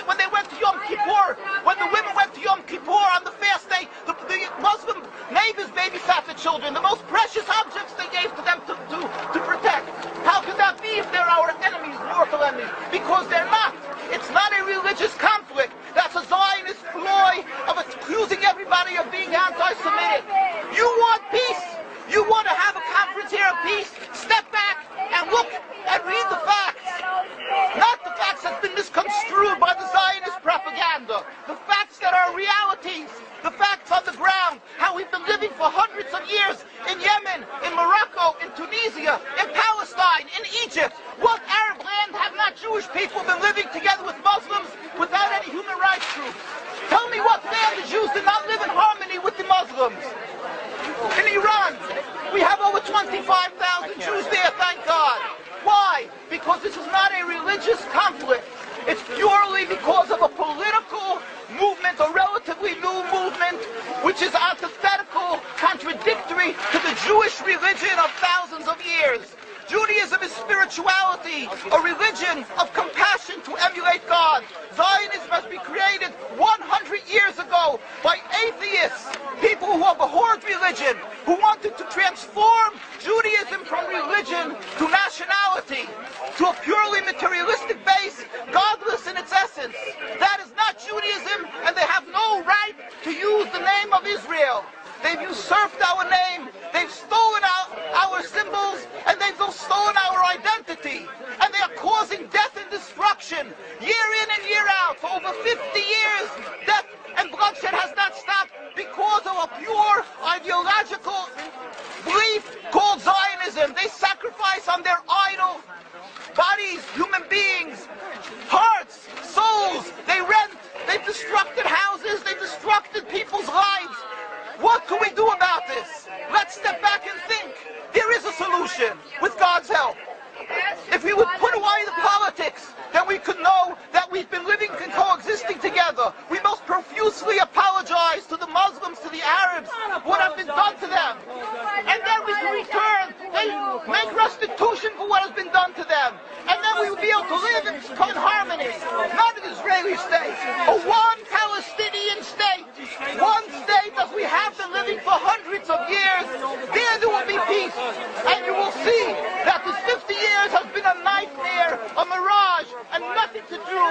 when they went to Yom Kippur, when the women went to Yom Kippur on the fast day, the Muslim neighbors babysat the children, the most precious objects they gave to them to protect. How could that be if they're our enemies, mortal enemies? Because they're not. It's not a religious conflict. That's a Zionist ploy of accusing everybody of being anti-Semitic. You want peace? You want to have a conference here of peace? Step back and look and read the facts. Not the facts that's been misconstrued by the Zionist propaganda. The facts that are realities. The facts on the ground. How we've been living for hundreds of years in Yemen, in Morocco, in Tunisia, in Palestine, in Egypt. What Arab land have not Jewish people been living together with Muslims without any human rights groups? Tell me what land the Jews did not live in harmony with the Muslims. In Iran, we have over 25,000 Jews there, thank God. Why? Because this is not a religious conflict. It's purely because of a political movement, a relatively new movement, which is antithetical, contradictory to the Jewish religion of thousands of years. Judaism is spirituality, a religion of compassion to emulate God. Zionism has been created 100 years ago by atheists, people who have abhorred religion, who wanted to transform Judaism from religion to nationality, to a purely materialistic base, godless in its essence. That is not Judaism, and they have no right to use the name of Israel. They've usurped our name, they've stolen our symbols, and they've stolen our identity. And they are causing death and destruction, year in and year out. For over 50 years, death and bloodshed has not stopped because of a pure ideological belief called Zionism. They sacrifice on their idol bodies, human beings, hearts, souls. They rent, they've destructed houses, they've destructed people's lives. What can we do about this? Let's step back and think. There is a solution with God's help. If we would put away the politics, then we could know that we've been living and coexisting together. We most profusely apologize to the Muslims, to the Arabs, what has been done to them. And then we can return and make restitution for what has been done to them. And then we will be able to live in harmony. Not an Israeli state, a one Palestinian state. One state as we have been living for hundreds of years. There will be peace. And you will see that this 50 years has been a nightmare, a mirage, and nothing to do.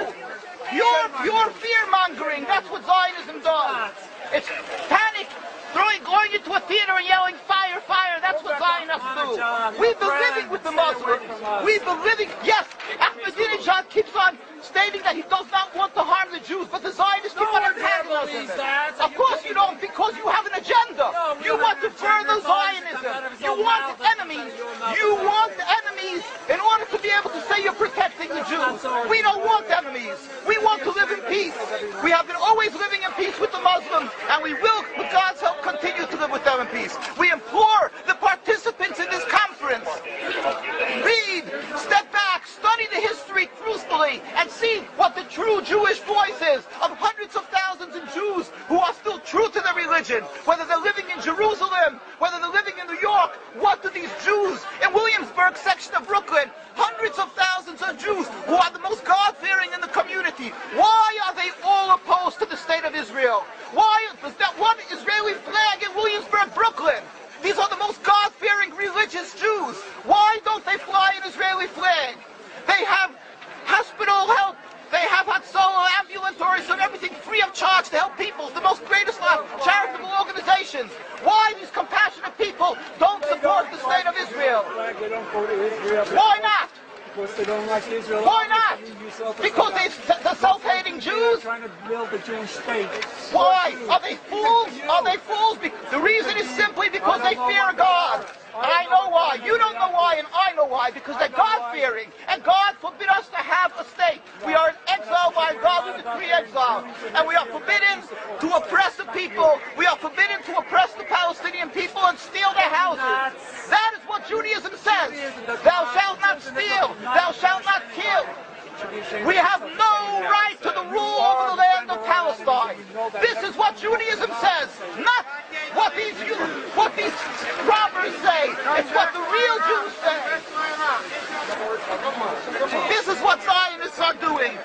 Pure fear-mongering, that's what Zionism does. It's panic, going into a theater and yelling, fire, fire, that's what Zionists do. We've been living with the Muslims. We've been living, yes, Ahmadinejad keeps on stating that he does not want to harm the Jews, but the Zionists keep on antagonizing them. Of course you don't, because you have an agenda. You want to further Zionism. You want enemies. You want enemies in order to be able to say you're protecting the Jews. We don't want enemies. We want to live in peace. We have been always living in peace with the Muslims, and we will, with God's help, continue to live with them in peace. We implore the participants in this conference, read, step back, study the history truthfully, and see what the true Jewish voice is of hundreds of thousands of Jews who are still true to their religion, whether they're living in Jerusalem, whether they're living in New York. What do these Jews in Williamsburg section of Brooklyn, hundreds of thousands of Jews who are the most God-fearing in the community, why are they all opposed to the state of Israel? Why is that one Israeli flag in Williamsburg, Brooklyn? These are the most God-fearing religious Jews. Why don't they fly an Israeli flag? They have hospital help. They have Hatzalah, ambulatories, and everything free of charge to help people. The most greatest charitable organizations. Why these compassionate people don't support the state of Israel? Why not? Because they don't like Israel. Why not? Because they're self-hating Jews? Trying to build a Jewish state. Why? Are they fools? Are they fools? The reason is simply because they fear God. I know why. You don't know why, and I know why. Because they're God-fearing. And God forbid us to have a state. We are in exile by God. We decree exile. And we are forbidden to oppress the people. We are forbidden to oppress the Palestinian people and steal their houses. That is what Judaism says. Thou shalt not steal. Thou shalt not kill. We have no right to the rule over the land of Palestine. This is what Judaism says, not what these robbers say. It's what the real Jews say. This is what Zionists are doing.